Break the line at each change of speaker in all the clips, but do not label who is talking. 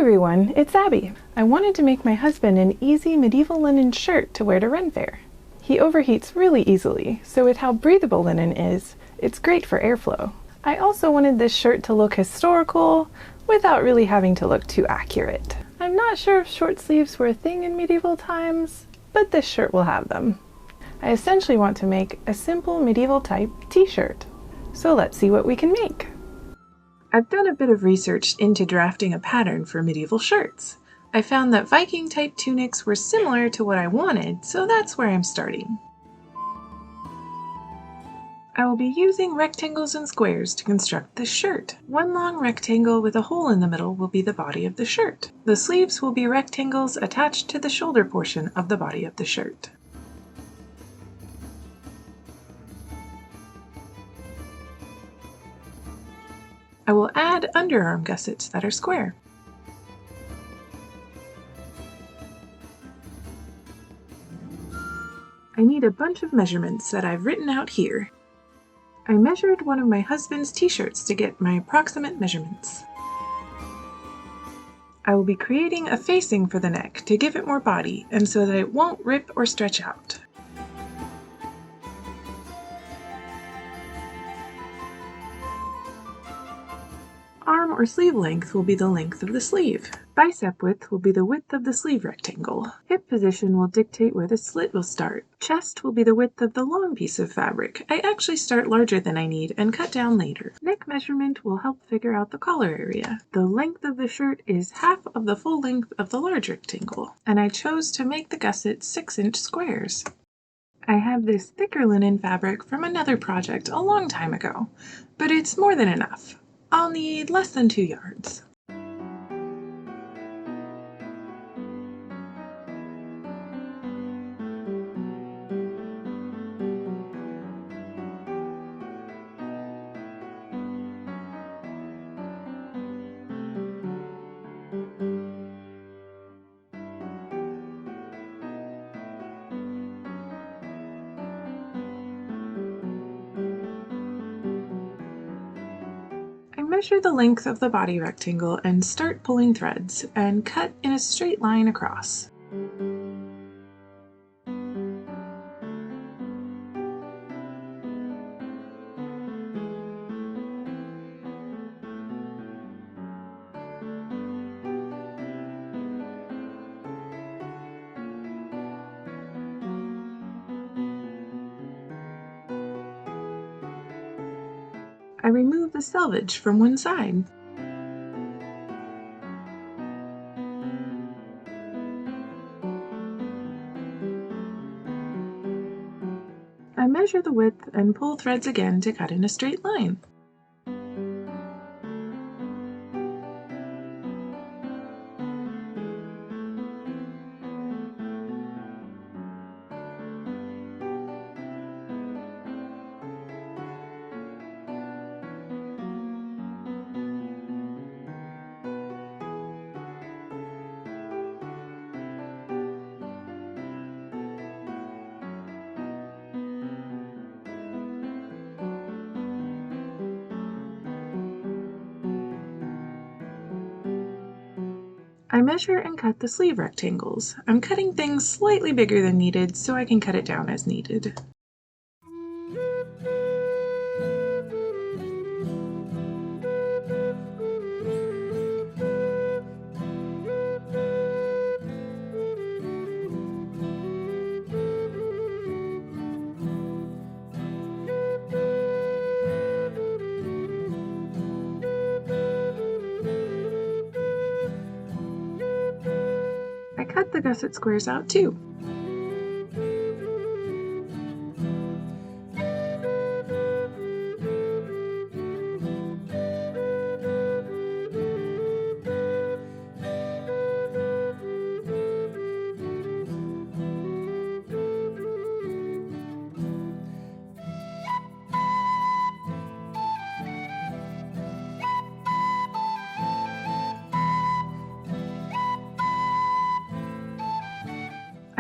everyone, it's Abby. I wanted to make my husband an easy medieval linen shirt to wear to Ren Faire. He overheats really easily, so with how breathable linen is, it's great for airflow. I also wanted this shirt to look historical without really having to look too accurate. I'm not sure if short sleeves were a thing in medieval times, but this shirt will have them. I essentially want to make a simple medieval type t-shirt. So let's see what we can make. I've done a bit of research into drafting a pattern for medieval shirts. I found that Viking type tunics were similar to what I wanted, so that's where I'm starting. I will be using rectangles and squares to construct this shirt. One long rectangle with a hole in the middle will be the body of the shirt. The sleeves will be rectangles attached to the shoulder portion of the body of the shirt. I will add underarm gussets that are square. I need a bunch of measurements that I've written out here. I measured one of my husband's t-shirts to get my approximate measurements. I will be creating a facing for the neck to give it more body and so that it won't rip or stretch out. Arm or sleeve length will be the length of the sleeve. Bicep width will be the width of the sleeve rectangle. Hip position will dictate where the slit will start. Chest will be the width of the long piece of fabric. I actually start larger than I need and cut down later. Neck measurement will help figure out the collar area. The length of the shirt is half of the full length of the large rectangle, and I chose to make the gussets 6-inch squares. I have this thicker linen fabric from another project a long time ago, but it's more than enough. I'll need less than 2 yards. Measure the length of the body rectangle and start pulling threads and cut in a straight line across. I remove the selvage from one side. I measure the width and pull threads again to cut in a straight line. I measure and cut the sleeve rectangles. I'm cutting things slightly bigger than needed so I can cut it down as needed. I cut the gusset squares out too.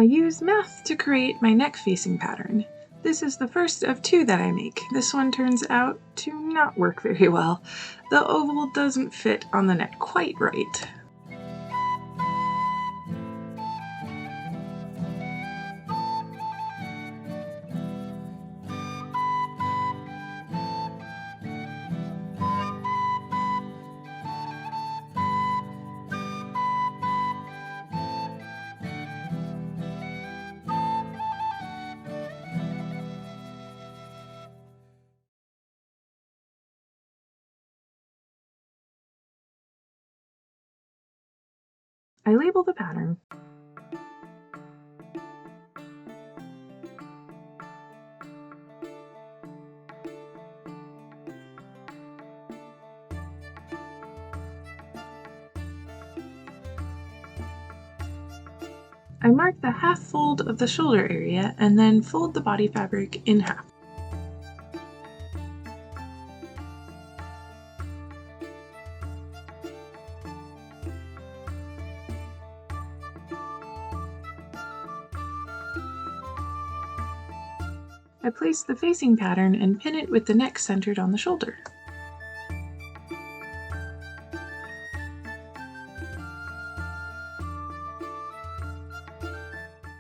I use math to create my neck facing pattern. This is the first of 2 that I make. This one turns out to not work very well. The oval doesn't fit on the neck quite right. I label the pattern. I mark the half fold of the shoulder area and then fold the body fabric in half. I place the facing pattern and pin it with the neck centered on the shoulder.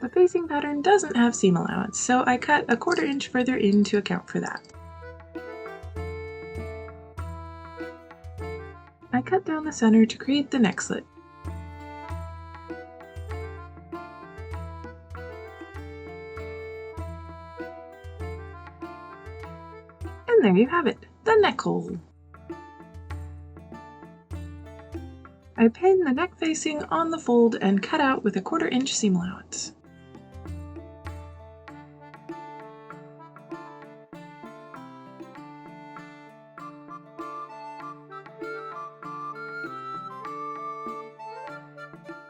The facing pattern doesn't have seam allowance, so I cut a 1/4 inch further in to account for that. I cut down the center to create the neck slit. And there you have it, the neck hole. I pin the neck facing on the fold and cut out with a 1/4 inch seam allowance.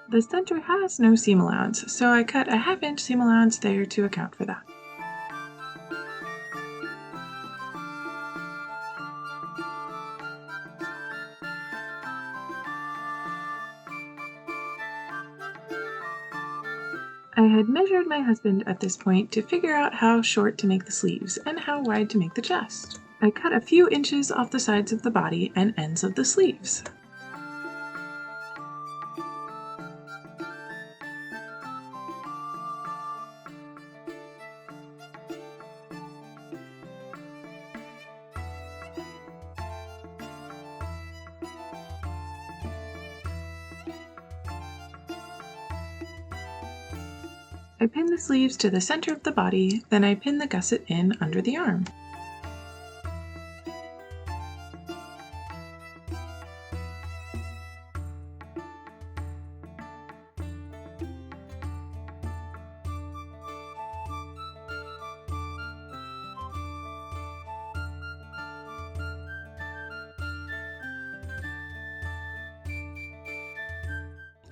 The center has no seam allowance, so I cut a 1/2 inch seam allowance there to account for that. I had measured my husband at this point to figure out how short to make the sleeves and how wide to make the chest. I cut a few inches off the sides of the body and ends of the sleeves. I pin the sleeves to the center of the body, then I pin the gusset in under the arm.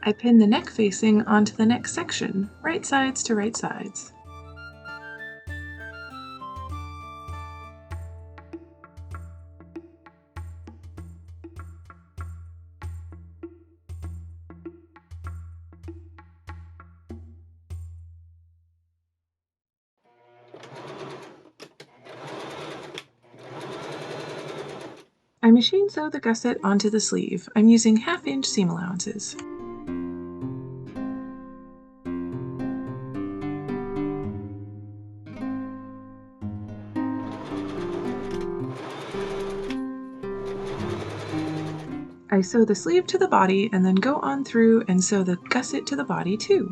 I pin the neck facing onto the neck section, right sides to right sides. I machine sew the gusset onto the sleeve. I'm using 1/2 inch seam allowances. I sew the sleeve to the body and then go on through and sew the gusset to the body too.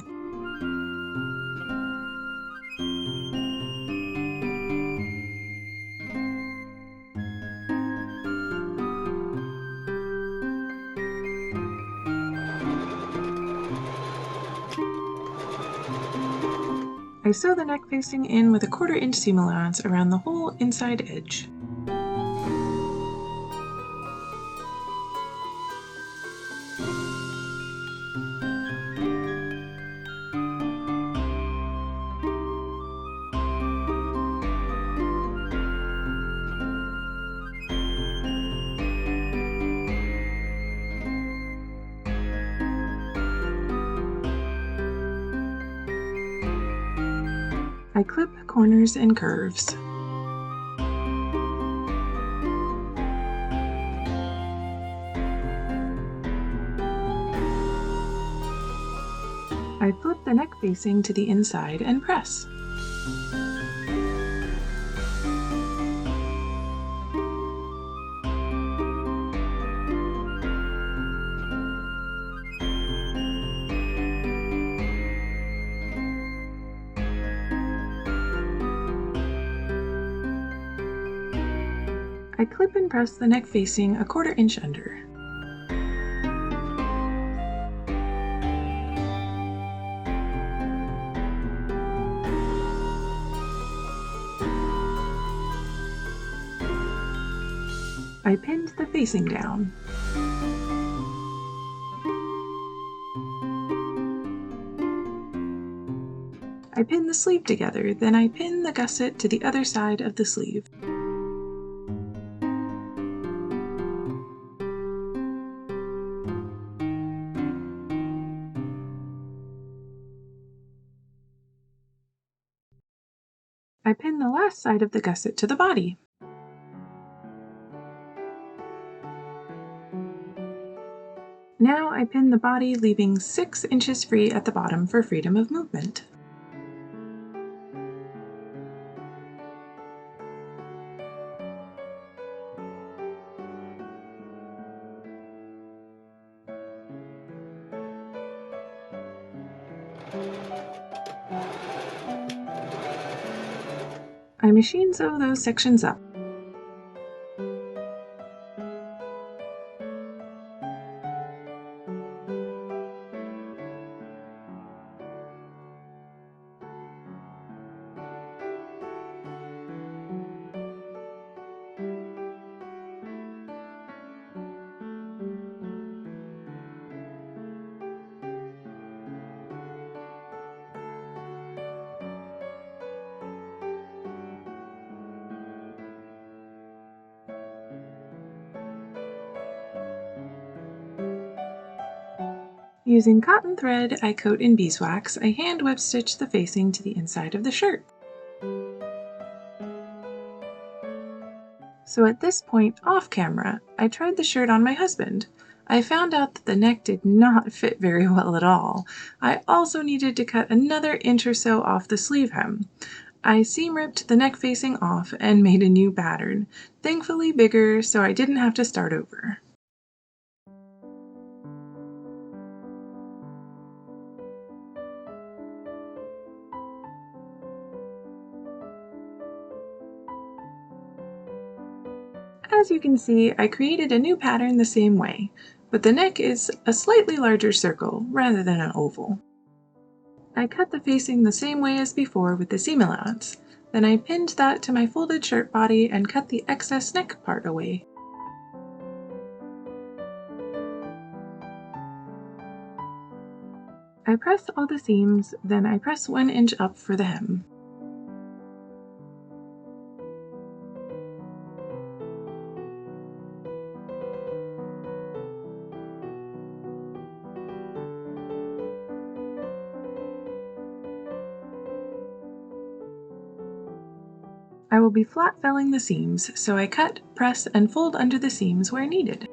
I sew the neck facing in with a 1/4 inch seam allowance around the whole inside edge. I clip corners and curves. I flip the neck facing to the inside and press. I clip and press the neck facing a 1/4 inch under. I pinned the facing down. I pin the sleeve together, then I pin the gusset to the other side of the sleeve. I pin the last side of the gusset to the body. Now I pin the body, leaving 6 inches free at the bottom for freedom of movement. I machine sew those sections up. Using cotton thread I coat in beeswax, I hand whip stitch the facing to the inside of the shirt. So at this point, off camera, I tried the shirt on my husband. I found out that the neck did not fit very well at all. I also needed to cut another inch or so off the sleeve hem. I seam ripped the neck facing off and made a new pattern, thankfully bigger so I didn't have to start over. As you can see, I created a new pattern the same way, but the neck is a slightly larger circle rather than an oval. I cut the facing the same way as before with the seam allowance. Then I pinned that to my folded shirt body and cut the excess neck part away. I press all the seams, then I press 1 inch up for the hem. I will be flat felling the seams, so I cut, press, and fold under the seams where needed.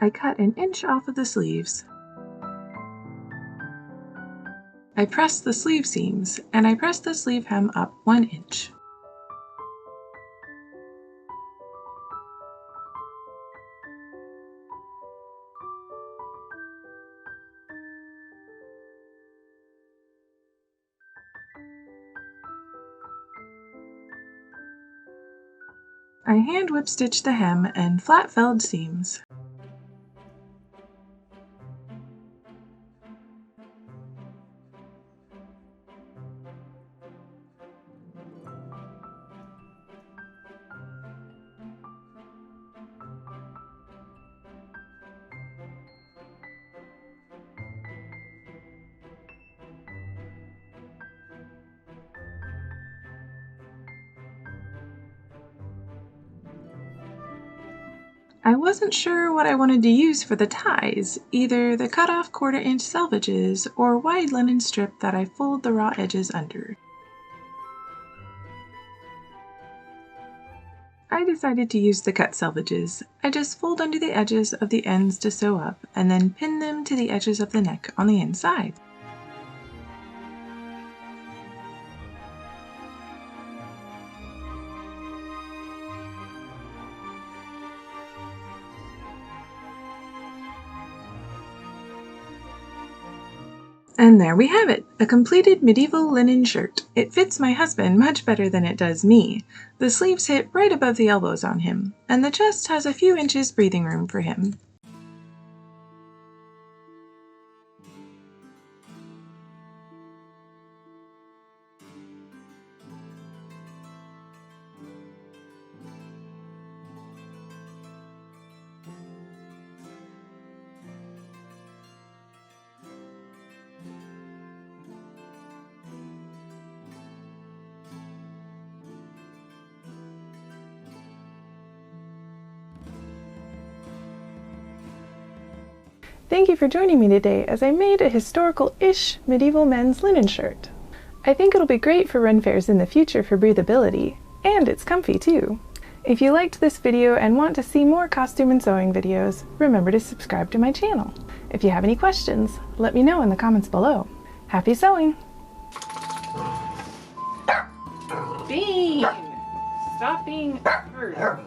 I cut 1 inch off of the sleeves. I press the sleeve seams, and I press the sleeve hem up 1 inch. I hand whip stitch the hem and flat felled seams. I wasn't sure what I wanted to use for the ties, either the cut-off 1/4 inch selvages or wide linen strip that I fold the raw edges under. I decided to use the cut selvages. I just fold under the edges of the ends to sew up, and then pin them to the edges of the neck on the inside. And there we have it, a completed medieval linen shirt. It fits my husband much better than it does me. The sleeves hit right above the elbows on him, and the chest has a few inches breathing room for him. Thank you for joining me today as I made a historical-ish medieval men's linen shirt. I think it'll be great for Ren Fairs in the future for breathability, and it's comfy too. If you liked this video and want to see more costume and sewing videos, remember to subscribe to my channel. If you have any questions, let me know in the comments below. Happy sewing! Bean! Stop being hurt.